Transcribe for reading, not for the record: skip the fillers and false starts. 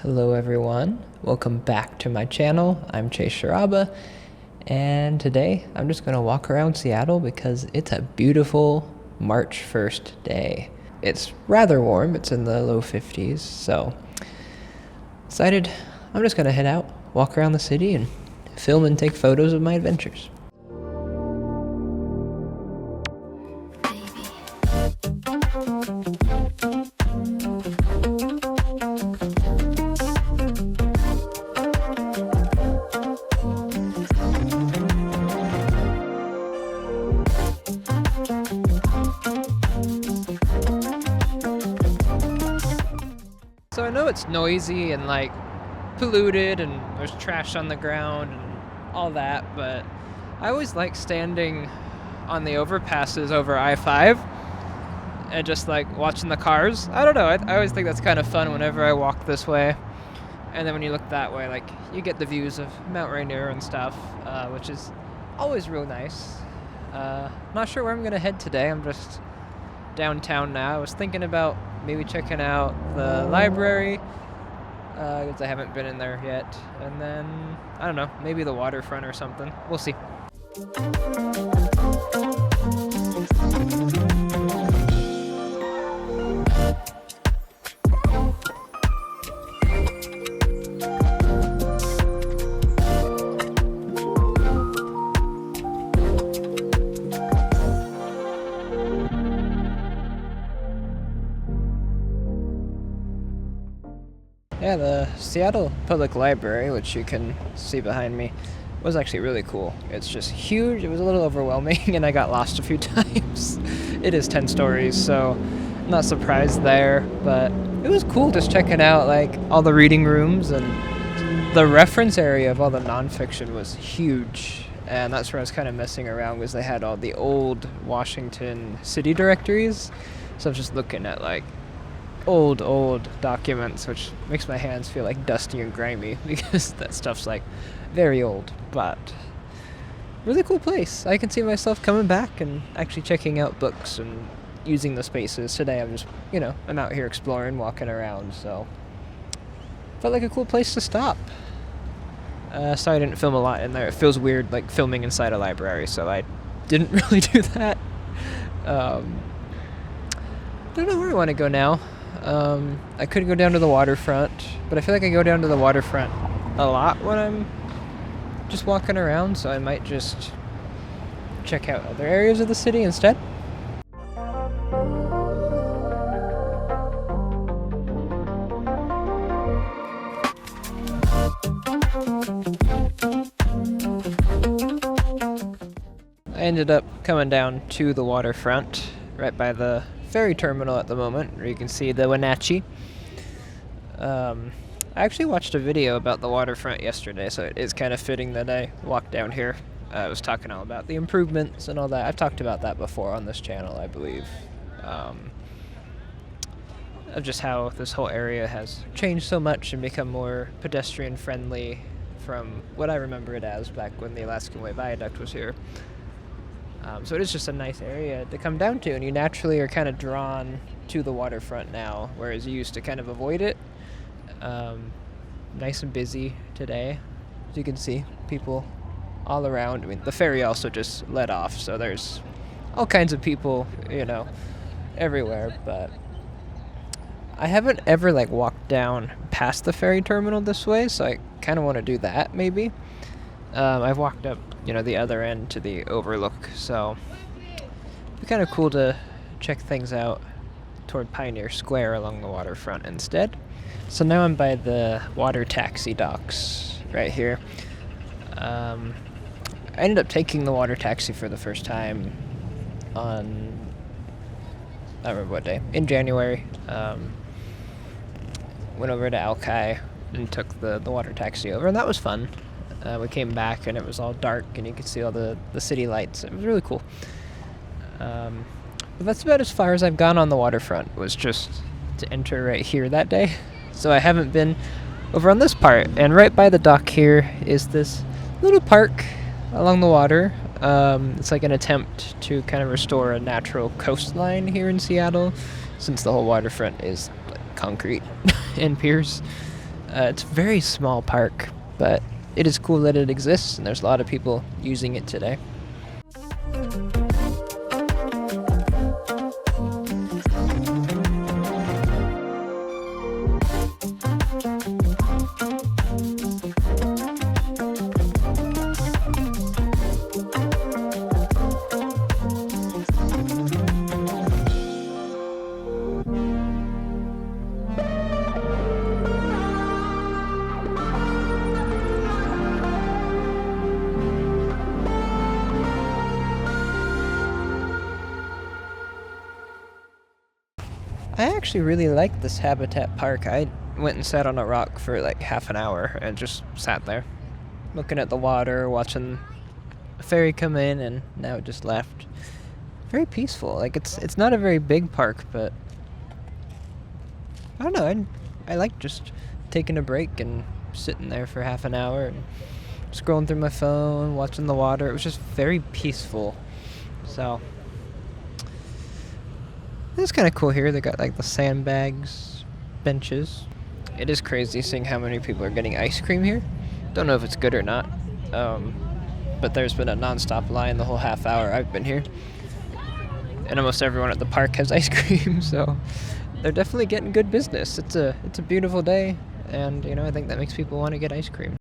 Hello everyone, welcome back to my channel. I'm Charaba, and today I'm just going to walk around Seattle because it's a beautiful March 1st day. It's rather warm, it's in the low 50s, so decided I'm just going to head out, walk around the city, and film and take photos of my adventures. So I know it's noisy and like polluted and there's trash on the ground and all that, but I always like standing on the overpasses over I-5 and just like watching the cars. I don't know, I always think that's kind of fun whenever I walk this way. And then when you look that way, like you get the views of Mount Rainier and stuff, which is always real nice. Not sure where I'm gonna head today. I'm just downtown now. I was thinking about maybe checking out the library, because I haven't been in there yet. And then, I don't know, maybe the waterfront or something. We'll see. Yeah, the Seattle Public Library, which you can see behind me, was actually really cool. It's just huge. It was a little overwhelming, and I got lost a few times. It is 10 stories, so I'm not surprised there, but it was cool just checking out like all the reading rooms, and the reference area of all the nonfiction was huge. And that's where I was kind of messing around, because they had all the old Washington city directories. So I was just looking at like old documents, which makes my hands feel like dusty and grimy because that stuff's like very old, but really cool place. I can see myself coming back and actually checking out books and using the spaces. Today I'm just, I'm out here exploring, walking around, so felt like a cool place to stop. Sorry I didn't film a lot in there. It feels weird like filming inside a library, so I didn't really do that. Don't know where I want to go now. I could go down to the waterfront, but I feel like I go down to the waterfront a lot when I'm just walking around, so I might just check out other areas of the city instead. I ended up coming down to the waterfront, right by the ferry terminal at the moment, where you can see the Wenatchee. I actually watched a video about the waterfront yesterday, so it is kind of fitting that I walked down here. I was talking all about the improvements and all that. I've talked about that before on this channel, I believe. Of just how this whole area has changed so much and become more pedestrian friendly from what I remember it as back when the Alaskan Way Viaduct was here. So it is just a nice area to come down to, and you naturally are kind of drawn to the waterfront now, whereas you used to kind of avoid it. Nice and busy today, as you can see, people all around. I mean, the ferry also just let off, so there's all kinds of people, everywhere, but I haven't ever like walked down past the ferry terminal this way, so I kind of want to do that maybe. I've walked up, the other end to the overlook, so it'd be kind of cool to check things out toward Pioneer Square along the waterfront instead. So now I'm by the water taxi docks right here. I ended up taking the water taxi for the first time on I don't remember what day, in January. Went over to Alki and took the water taxi over, and that was fun. We came back and it was all dark and you could see all the city lights. It was really cool. But that's about as far as I've gone on the waterfront, was just to enter right here that day. So I haven't been over on this part, and right by the dock here is this little park along the water. It's like an attempt to kind of restore a natural coastline here in Seattle, since the whole waterfront is like concrete and piers. It's a very small park, but it is cool that it exists, and there's a lot of people using it today. I actually really like this habitat park. I went and sat on a rock for like half an hour and just sat there, looking at the water, watching a ferry come in, and now it just left. Very peaceful. Like it's not a very big park, but I don't know. I like just taking a break and sitting there for half an hour and scrolling through my phone, watching the water. It was just very peaceful. So it's kind of cool here. They got like the sandbags, benches. It is crazy seeing how many people are getting ice cream here. Don't know if it's good or not, but there's been a non-stop line the whole half hour I've been here. And almost everyone at the park has ice cream, so they're definitely getting good business. It's a beautiful day, and I think that makes people want to get ice cream.